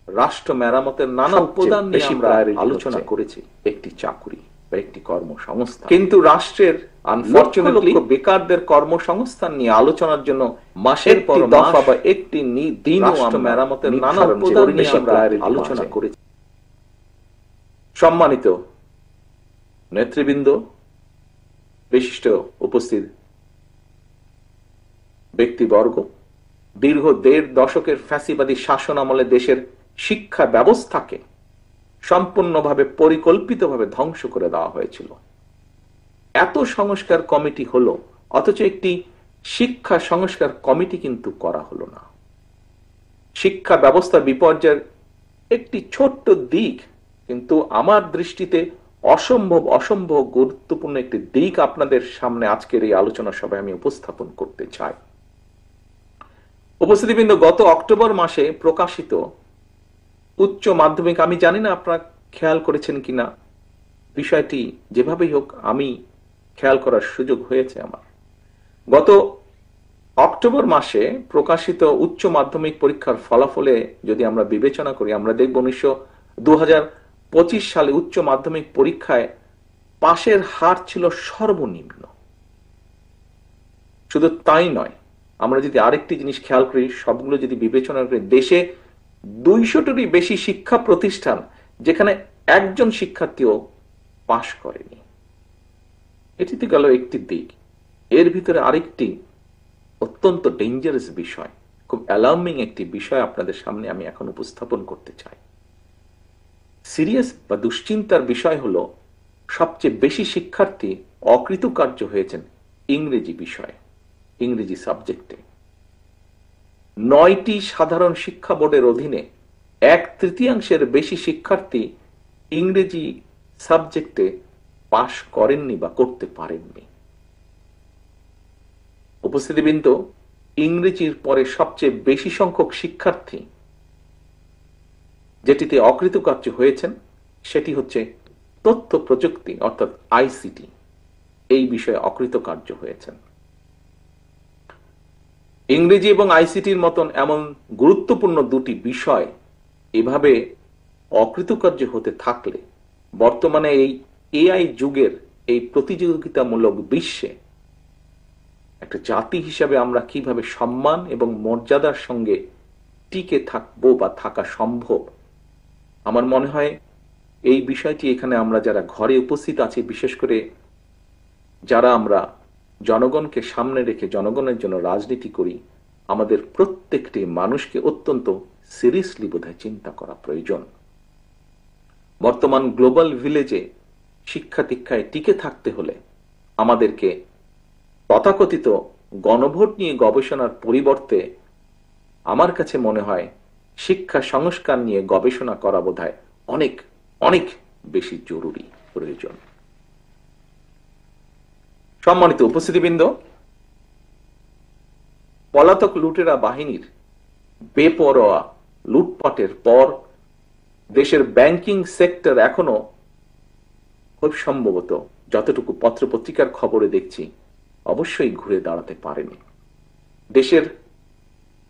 রাষ্ট্র মেরামতের নানা উপাদান নিয়ে আমরা আলোচনা করেছি, একটি চাকরি। বা একটি কর্মসংস্থান। কিন্তু রাষ্ট্রের আনফরচুনেটলি বেকারদের কর্মসংস্থান নিয়ে আলোচনার জন্য মাসের পর দফা বা একটি দিন রাষ্ট্র মেরামতের নানা উপাদান নিয়ে আমরা আলোচনা করেছি। সম্মানিত নেতৃবৃন্দ, বিশিষ্ট উপস্থিত ব্যক্তিবর্গ, দীর্ঘ ১.৫ দশকের ফ্যাসিবাদী শাসন আমলে দেশের শিক্ষা ব্যবস্থাকে সম্পূর্ণভাবে পরিকল্পিতভাবে ধ্বংস করে দেওয়া হয়েছিল। এত সংস্কার কমিটি হলো, অথচ একটি শিক্ষা সংস্কার কমিটি কিন্তু করা হলো না। শিক্ষা ব্যবস্থা বিপর্যয়ের একটি ছোট্ট দিক, কিন্তু আমার দৃষ্টিতে অসম্ভব গুরুত্বপূর্ণ একটি দিক আপনাদের সামনে আজকের এই আলোচনা সভায় আমি উপস্থাপন করতে চাই। উপস্থিতিবৃন্দ, গত অক্টোবর মাসে প্রকাশিত উচ্চ মাধ্যমিক, আমি জানি না আপনারা খেয়াল করেছেন কিনা বিষয়টি, যেভাবেই হোক আমি খেয়াল করার সুযোগ হয়েছে আমার। গত অক্টোবর মাসে প্রকাশিত উচ্চ মাধ্যমিক পরীক্ষার ফলাফলে যদি আমরা বিবেচনা করি, আমরা দেখব 2025 সালে উচ্চ মাধ্যমিক পরীক্ষায় পাশের হার ছিল সর্বনিম্ন। শুধু তাই নয়, আমরা যদি আরেকটি জিনিস খেয়াল করি, সবগুলো যদি বিবেচনা করি, দেশে 200টারই বেশি শিক্ষা প্রতিষ্ঠান যেখানে একজন শিক্ষার্থীও পাশ করেনি। এটি তো গেল একটি দিক। এর ভিতরে আরেকটি অত্যন্ত ডেঞ্জারাস বিষয়, খুব অ্যালার্মিং একটি বিষয় আপনাদের সামনে আমি এখন উপস্থাপন করতে চাই। সিরিয়াস বা দুশ্চিন্তার বিষয় হলো, সবচেয়ে বেশি শিক্ষার্থী অকৃতকার্য হয়েছেন ইংরেজি বিষয়ে, ইংরেজি সাবজেক্টে। 9টি সাধারণ শিক্ষা বোর্ডের অধীনে 1/3 বেশি শিক্ষার্থী ইংরেজি সাবজেক্টে পাশ করেননি বা করতে পারেননি। উপস্থিতিবৃন্দ, ইংরেজির পরে সবচেয়ে বেশি সংখ্যক শিক্ষার্থী যেটিতে অকৃতকার্য হয়েছেন সেটি হচ্ছে তথ্য প্রযুক্তি, অর্থাৎ আইসিটি। এই বিষয়ে অকৃতকার্য হয়েছেন। ইংরেজি এবং আইসিটির মতন এমন গুরুত্বপূর্ণ দুটি বিষয় এভাবে অকৃতকার্য হতে থাকলে বর্তমানে এই এআই যুগের এই প্রতিযোগিতামূলক বিশ্বে একটা জাতি হিসাবে আমরা কিভাবে সম্মান এবং মর্যাদার সঙ্গে টিকে থাকবো বা থাকা সম্ভব, আমার মনে হয় এই বিষয়টি এখানে আমরা যারা ঘরে উপস্থিত আছি, বিশেষ করে যারা আমরা জনগণকে সামনে রেখে জনগণের জন্য রাজনীতি করি, আমাদের প্রত্যেকটি মানুষকে অত্যন্ত সিরিয়াসলি বোধহয় চিন্তা করা প্রয়োজন। বর্তমান গ্লোবাল ভিলেজে শিক্ষা দীক্ষায় টিকে থাকতে হলে আমাদেরকে তথাকথিত গণভোট নিয়ে গবেষণার পরিবর্তে আমার কাছে মনে হয় শিক্ষা সংস্কার নিয়ে গবেষণা করা বোধহয় অনেক অনেক বেশি জরুরি প্রয়োজন। সম্মানিত উপস্থিতিবৃন্দ, পলাতক লুটেরা বাহিনীর বেপরোয়া লুটপাটের পর দেশের ব্যাংকিং সেক্টর এখনো খুব সম্ভবত, যতটুকু পত্রপত্রিকার খবরে দেখছি, অবশ্যই ঘুরে দাঁড়াতে পারেনি। দেশের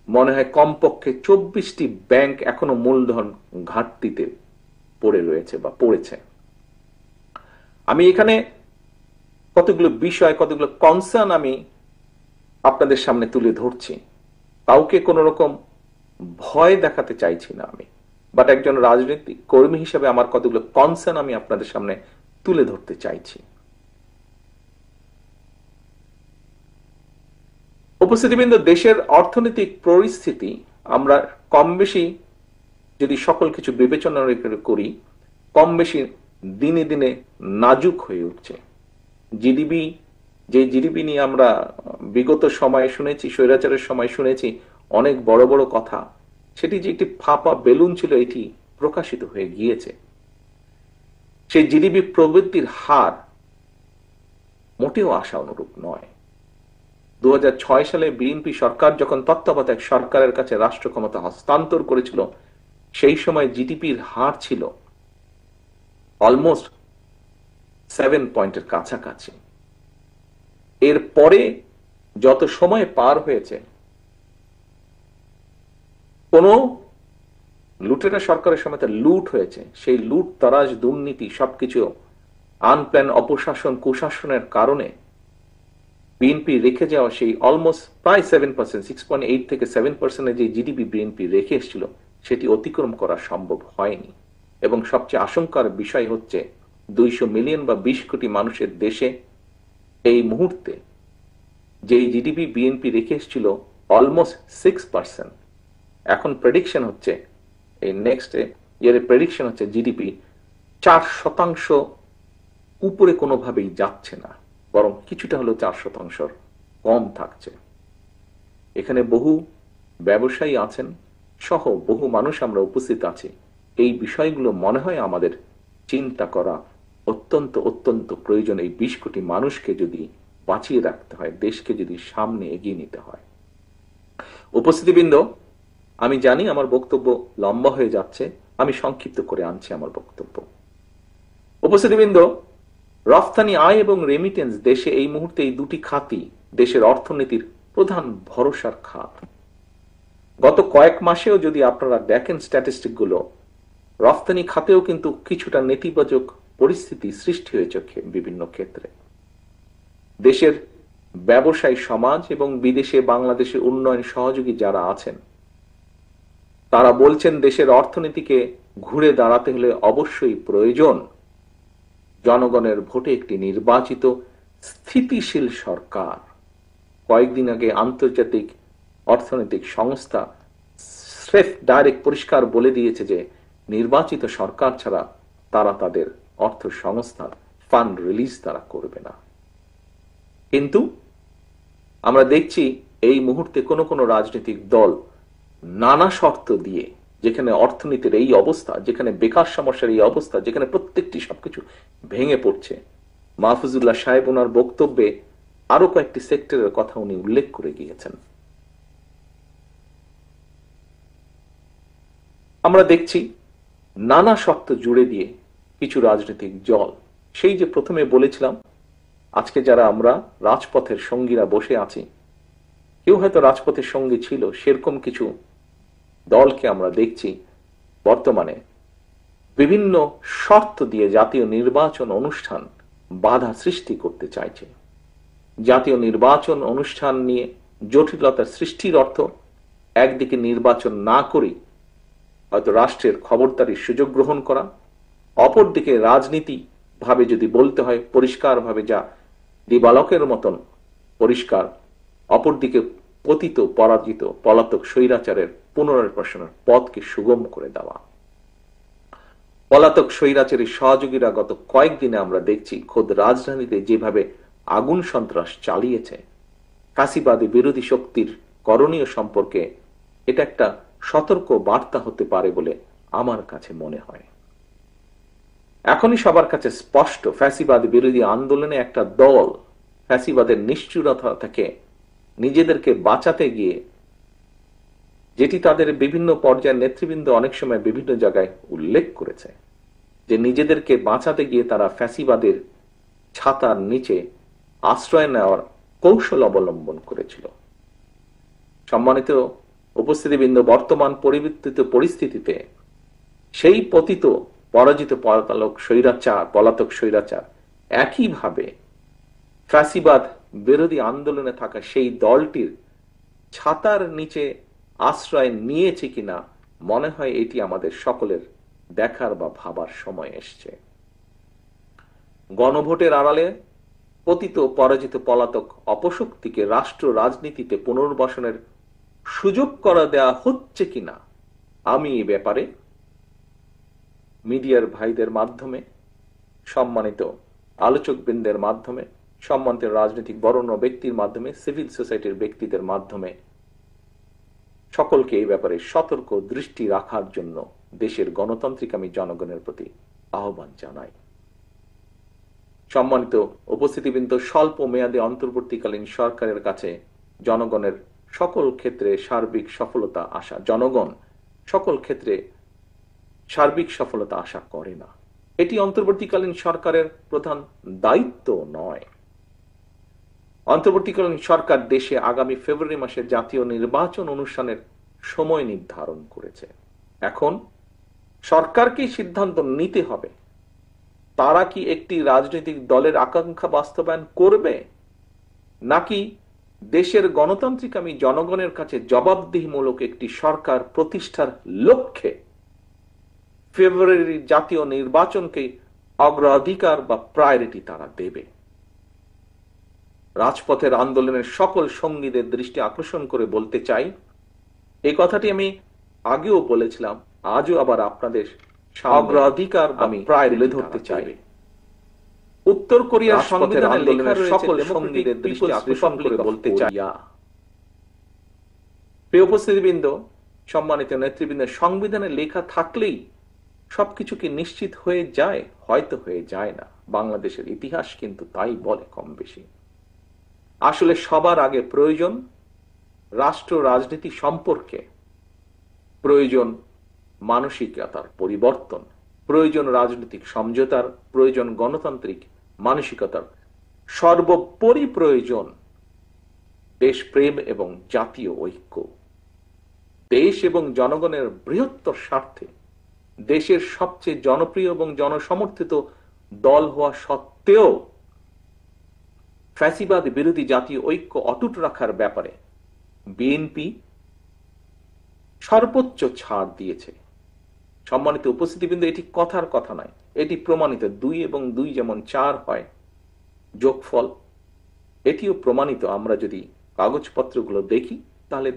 মনে হয় কমপক্ষে 24টি ব্যাংক এখনো মূলধন ঘাটতিতে পড়ে রয়েছে বা পড়েছে। আমি এখানে কতগুলো বিষয়, কতগুলো কনসার্ন আমি আপনাদের সামনে তুলে ধরছি। কাউকে কোন রকম ভয় দেখাতে চাইছি না আমি, বাট একজন রাজনৈতিক কর্মী হিসেবে আমার কতগুলো কনসার্ন আমি আপনাদের সামনে তুলে ধরতে চাইছি। উপস্থিতিবৃন্দ, দেশের অর্থনৈতিক পরিস্থিতি আমরা কম বেশি যদি সকল কিছু বিবেচনা করি, কম বেশি দিনে দিনে নাজুক হয়ে উঠছে। জিডিপি, যে জিডিপি নিয়ে আমরা বিগত সময়ে শুনেছি, স্বৈরাচারের সময় শুনেছি অনেক বড় বড় কথা, সেটি যে একটি ফাঁপা বেলুন ছিল, এটি প্রকাশিত হয়ে গিয়েছে। সেই জিডিপি প্রবৃদ্ধির হার মোটেও আশা অনুরূপ নয়। 2006 সালে বিএনপি সরকার যখন তত্ত্বাবধায়ক সরকারের কাছে রাষ্ট্র ক্ষমতা হস্তান্তর করেছিল, সেই সময় জিডিপির হার ছিল অলমোস্ট 7 পয়েন্টের কাছাকাছি। এরপরে যত সময় পার হয়েছে, কোন লুটেরা সরকারের সময় লুট হয়েছে, সেই লুট, তারাজ, দুর্নীতি সবকিছু আনপ্ল্যান অপশাসন কুশাসনের কারণে বিএনপি রেখে যাওয়া সেই অলমোস্ট প্রায় 7%, 6.8 থেকে 7% যে জিডিপি বিএনপি রেখে এসেছিল সেটি অতিক্রম করা সম্ভব হয়নি। এবং সবচেয়ে আশঙ্কার বিষয় হচ্ছে 200 মিলিয়ন বা 20 কোটি মানুষের দেশে এই মুহূর্তে যেই জিডিপি বিএনপি রেখে এসেছিল অলমোস্ট 6%, এখন প্রেডিকশন হচ্ছে এই নেক্সট ইয়ারে প্রেডিকশন হচ্ছে জিডিপি 4% উপরে কোনোভাবেই যাচ্ছে না, বরং কিছুটা হলেও 4% কম থাকছে। এখানে বহু ব্যবসায়ী আছেন সহ বহু মানুষ আমরা উপস্থিত আছি। এই বিষয়গুলো মনে হয় আমাদের চিন্তা করা অত্যন্ত অত্যন্ত প্রয়োজন। এই 20 কোটি মানুষকে যদি বাঁচিয়ে রাখতে হয়, দেশকে যদি সামনে এগিয়ে নিতে হয়। উপস্থিতিবৃন্দ, আমি জানি আমার বক্তব্য লম্বা হয়ে যাচ্ছে, আমি সংক্ষিপ্ত করে আনছি আমার বক্তব্য। উপস্থিতিবৃন্দ, রফতানি আয় এবং রেমিটেন্স দেশে এই মুহূর্তে এই দুটি খাতই দেশের অর্থনীতির প্রধান ভরসার খাত। গত কয়েক মাসেও যদি আপনারা দেখেন স্ট্যাটিস্টিক গুলো, রফতানি খাতেও কিন্তু কিছুটা নেতিবাচক পরিস্থিতি সৃষ্টি হয়েছে বিভিন্ন ক্ষেত্রে। দেশের ব্যবসায়ী সমাজ এবং বিদেশে বাংলাদেশের উন্নয়ন সহযোগী যারা আছেন তারা বলছেন দেশের অর্থনীতিকে ঘুরে দাঁড়াতে হলে অবশ্যই প্রয়োজন জনগণের ভোটে একটি নির্বাচিত স্থিতিশীল সরকার। কয়েকদিন আগে আন্তর্জাতিক অর্থনৈতিক সংস্থা স্রেফ ডাইরেক্ট পরিষ্কার বলে দিয়েছে যে নির্বাচিত সরকার ছাড়া তারা তাদের অর্থ সংস্থার ফান্ড রিলিজ তারা করবে না। কিন্তু আমরা দেখছি এই মুহূর্তে কোন কোন রাজনৈতিক দল নানা শর্ত দিয়ে, যেখানে অর্থনীতির এই অবস্থা, যেখানে বেকার সমস্যার এই অবস্থা, যেখানে প্রত্যেকটি সবকিছু ভেঙে পড়ছে, মাহফুজুল্লাহ সাহেব ওনার বক্তব্যে আরো কয়েকটি সেক্টরের কথা উনি উল্লেখ করে গিয়েছেন। আমরা দেখছি নানা শর্ত জুড়ে দিয়ে কিছু রাজনৈতিক দল, সেই যে প্রথমে বলেছিলাম আজকে যারা আমরা রাজপথের সঙ্গীরা বসে আছি, কেউ হয়তো রাজপথের সঙ্গী ছিল, সেরকম কিছু দলকে আমরা দেখছি বর্তমানে বিভিন্ন শর্ত দিয়ে জাতীয় নির্বাচন অনুষ্ঠান বাধা সৃষ্টি করতে চাইছে। জাতীয় নির্বাচন অনুষ্ঠান নিয়ে জটিলতার সৃষ্টির অর্থ একদিকে নির্বাচন না করে হয়তো রাষ্ট্রের খবরদারির সুযোগ গ্রহণ করা, অপরদিকে রাজনীতি ভাবে যদি বলতে হয় পরিষ্কার ভাবে যা দিবালকের মতন পরিষ্কার, অপরদিকে পতিত পরাজিত পলাতক স্বৈরাচারের পুনর্বাসনের পথকে সুগম করে দেওয়া। পলাতক স্বৈরাচারী সহযোগীরা গত কয়েকদিনে আমরা দেখছি খোদ রাজধানীতে যেভাবে আগুন সন্ত্রাস চালিয়েছে, ফ্যাসিবাদী বিরোধী শক্তির করণীয় সম্পর্কে এটা একটা সতর্ক বার্তা হতে পারে বলে আমার কাছে মনে হয়। এখনই সবার কাছে স্পষ্ট, ফ্যাসিবাদ বিরোধী আন্দোলনে একটা দল ফ্যাসিবাদের নিষ্ঠুরতা থেকে নিজেদেরকে বাঁচাতে গিয়ে, যেটি তাদের বিভিন্ন পর্যায়ের নেতৃবৃন্দ অনেক সময় বিভিন্ন জায়গায় উল্লেখ করেছে, যে নিজেদেরকে বাঁচাতে গিয়ে তারা ফ্যাসিবাদের ছাতার নিচে আশ্রয় নেওয়ার কৌশল অবলম্বন করেছিল। সম্মানিত উপস্থিতিবৃন্দ, বর্তমান পরিবর্তিত পরিস্থিতিতে সেই পতিত পরাজিত পলাতক স্বৈরাচার একইভাবে ফ্যাসিবাদ বিরোধী আন্দোলনে থাকা সেই দলটির ছাতার নিচে আশ্রয় নিয়েছে কিনা মনে হয় এটি আমাদের সকলের দেখার বা ভাবার সময় এসছে। গণভোটের আড়ালে পতিত পরাজিত পলাতক অপশক্তিকে রাষ্ট্র রাজনীতিতে পুনর্বাসনের সুযোগ করে দেয়া হচ্ছে কিনা আমি এ ব্যাপারে মিডিয়ার ভাইদের মাধ্যমে, সম্মানিত আলোচকবৃন্দের মাধ্যমে, সম্মানিত রাজনৈতিক বরেণ্য ব্যক্তির মাধ্যমে, সিভিল সোসাইটির ব্যক্তিদের মাধ্যমে সকলকে এই ব্যাপারে সতর্ক দৃষ্টি রাখার জন্য দেশের গণতান্ত্রিক আমি জনগণের প্রতি আহ্বান জানাই। সম্মানিত উপস্থিতিবৃন্দ, স্বল্প মেয়াদে অন্তর্বর্তীকালীন সরকারের কাছে জনগণের সকল ক্ষেত্রে সার্বিক সফলতা আশা, জনগণ সকল ক্ষেত্রে সার্বিক সফলতা আশা করে না। এটি অন্তর্বর্তীকালীন সরকারের প্রধান দায়িত্ব নয়। অন্তর্বর্তীকালীন সরকার দেশে আগামী ফেব্রুয়ারি মাসে জাতীয় নির্বাচন অনুষ্ঠানের সময় নির্ধারণ করেছে। এখন সরকারকে সিদ্ধান্ত নিতে হবে তারা কি একটি রাজনৈতিক দলের আকাঙ্ক্ষা বাস্তবায়ন করবে, নাকি দেশের গণতান্ত্রিকামী জনগণের কাছে জবাবদিহিমূলক একটি সরকার প্রতিষ্ঠার লক্ষ্যে ফেব্রুয়ারির জাতীয় নির্বাচনকে অগ্রাধিকার বা প্রায়োরিটি তারা দেবে? রাজপথের আন্দোলনের সকল সঙ্গীদের দৃষ্টি আকর্ষণ করে বলতে চাই, এই কথাটি আমি আগেও বলেছিলাম, আজও আবার আপনাদের অগ্রাধিকার আমি প্রায়োরিটি ধরতে চাই। উত্তর কোরিয়ার সংবিধানে লেখা রয়েছে সকল সঙ্গীদের দৃষ্টি আকর্ষণ করে বলতে চাই, প্রিয় উপস্থিতিবৃন্দ, সম্মানিত নেতৃবৃন্দ, সংবিধানে লেখা থাকলেই সবকিছু কি নিশ্চিত হয়ে যায়? হয়তো হয়ে যায় না। বাংলাদেশের ইতিহাস কিন্তু তাই বলে কম বেশি। আসলে সবার আগে প্রয়োজন রাষ্ট্র রাজনীতি সম্পর্কে, প্রয়োজন মানসিকতার পরিবর্তন, প্রয়োজন রাজনৈতিক সমঝোতার, প্রয়োজন গণতান্ত্রিক মানসিকতার, সর্বোপরি প্রয়োজন দেশপ্রেম এবং জাতীয় ঐক্য। দেশ এবং জনগণের বৃহত্তর স্বার্থে দেশের সবচেয়ে জনপ্রিয় এবং জনসমর্থিত দল হওয়া সত্ত্বেও ফ্যাসিবাদ বিরোধী জাতীয় ঐক্য অটুট রাখার ব্যাপারে বিএনপি সর্বোচ্চ ছাড় দিয়েছে। সম্মানিত উপস্থিতিবৃন্দ, এটি কথার কথা নয়, এটি প্রমাণিত। 2 এবং 2 যেমন 4 হয় যোগফল, এটিও প্রমাণিত। আমরা যদি কাগজপত্রগুলো দেখি তাহলে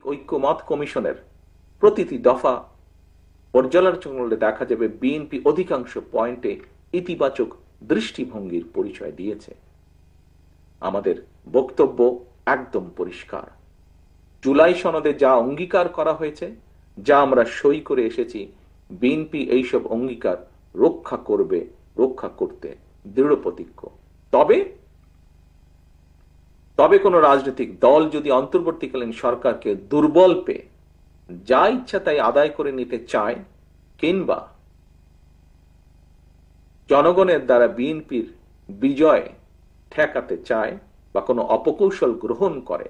ঐক্যমত কমিশনের প্রতিটি দফা পর্যালোচনা করলে দেখা যাবে বিএনপি অধিকাংশ পয়েন্টে ইতিবাচক দৃষ্টিভঙ্গির পরিচয় দিয়েছে। আমাদের বক্তব্য একদম পরিষ্কার। জুলাই সনদে যা অঙ্গীকার করা হয়েছে, যা আমরা সই করে এসেছি, বিএনপি এইসব অঙ্গীকার রক্ষা করবে, রক্ষা করতে দৃঢ় প্রতিজ্ঞ। তবে কোন রাজনৈতিক দল যদি অন্তর্বর্তীকালীন সরকারকে দুর্বল পেয়ে যা ইচ্ছা তাই আদায় করে নিতে চায়, কিংবা জনগণের দ্বারা বিএনপির বিজয় ঠেকাতে চায় বা কোনো অপকৌশল গ্রহণ করে,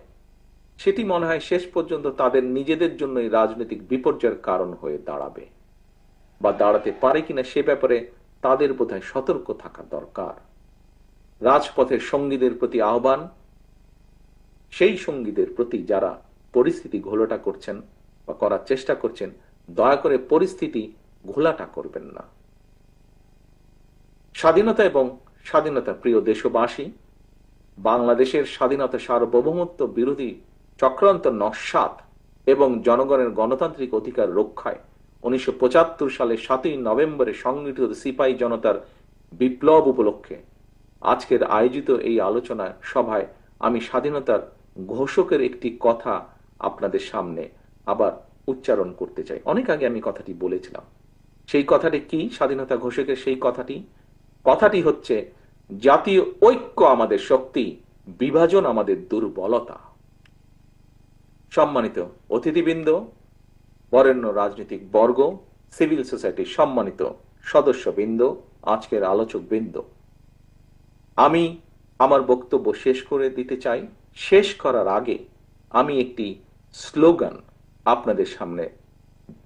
সেটি মনে হয় শেষ পর্যন্ত তাদের নিজেদের জন্যই রাজনৈতিক বিপর্যয়ের কারণ হয়ে দাঁড়াবে বা দাঁড়াতে পারে কিনা সে ব্যাপারে তাদের বোধহয় সতর্ক থাকা দরকার। রাজপথের সঙ্গীদের প্রতি আহ্বান, সেই সঙ্গীদের প্রতি যারা পরিস্থিতি ঘোলাটা করছেন বা করার চেষ্টা করছেন, দয়া করে পরিস্থিতি ঘোলাটা করবেন না। স্বাধীনতা এবং স্বাধীনতা প্রিয় দেশবাসী, বাংলাদেশের স্বাধীনতা সার্বভৌমত্ব বিরোধী চক্রান্ত নস্যাৎ এবং জনগণের গণতান্ত্রিক অধিকার রক্ষায় 1975 সালে 7ই নভেম্বরে সংগঠিত সিপাহী জনতার বিপ্লব উপলক্ষে আজকের আয়োজিত এই আলোচনা সভায় আমি স্বাধীনতার ঘোষকের একটি কথা আপনাদের সামনে আবার উচ্চারণ করতে চাই। অনেক আগে আমি কথাটি বলেছিলাম। সেই কথাটি কি? স্বাধীনতা ঘোষকের সেই কথাটি হচ্ছে, জাতীয় ঐক্য আমাদের শক্তি, বিভাজন আমাদের দুর্বলতা। সম্মানিত অতিথিবৃন্দ, বরেণ্য রাজনৈতিক বর্গ, সিভিল সোসাইটির সম্মানিত সদস্যবৃন্দ, আজকের আলোচক বৃন্দ, আমি আমার বক্তব্য শেষ করে দিতে চাই। শেষ করার আগে আমি একটি স্লোগান আপনাদের সামনে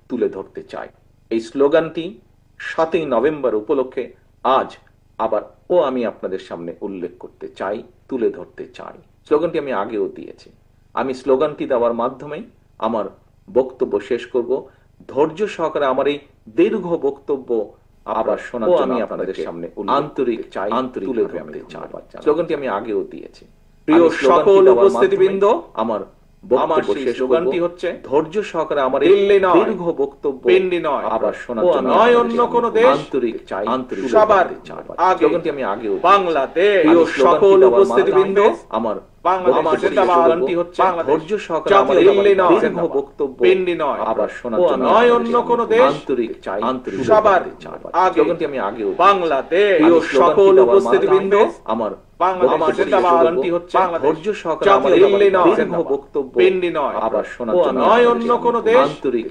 তুলে ধরতে চাই। এই স্লোগানটি 7ই নভেম্বর উপলক্ষে আজ আবার আমি আপনাদের সামনে উল্লেখ করতে চাই, তুলে ধরতে চাই। স্লোগানটি আমি আগেও দিয়েছি। আমি স্লোগানটি দেওয়ার মাধ্যমেই আমার বক্তব্য শেষ করব। ধৈর্য সহকারে আমার এই দীর্ঘ বক্তব্য আবার শোনার জন্য আমি আপনাদের সামনে আন্তরিক তুলে ধরতে চাই। স্লোগানটি আমি আগেও দিয়েছি। প্রিয় সকল উপস্থিতিবৃন্দ, আমার স্লোগানটি হচ্ছে, ধৈর্য সহকারে আমার দীর্ঘ বক্তব্য আবার শোনার জন্য নয় অন্য কোন দেশ, আন্তরিক সবার স্লোগানটি আমি আগেও বাংলাদেশ। প্রিয় সকল উপস্থিতিবৃন্দ, আমার স্লোগানটি হচ্ছে, ধৈর্য সহকারে আমার দীর্ঘ বক্তব্য আবার শোনার জন্য নয় অন্য কোন দেশ, আন্তরিক সবার স্লোগানটি আমি আগেও বাংলাদেশ। প্রিয় সকল উপস্থিতিবৃন্দ, আমার স্লোগানটি হচ্ছে, ধৈর্য সহকারে আমার দীর্ঘ বক্তব্য আবার শোনার জন্য নয় অন্য কোন দেশ, আন্তরিক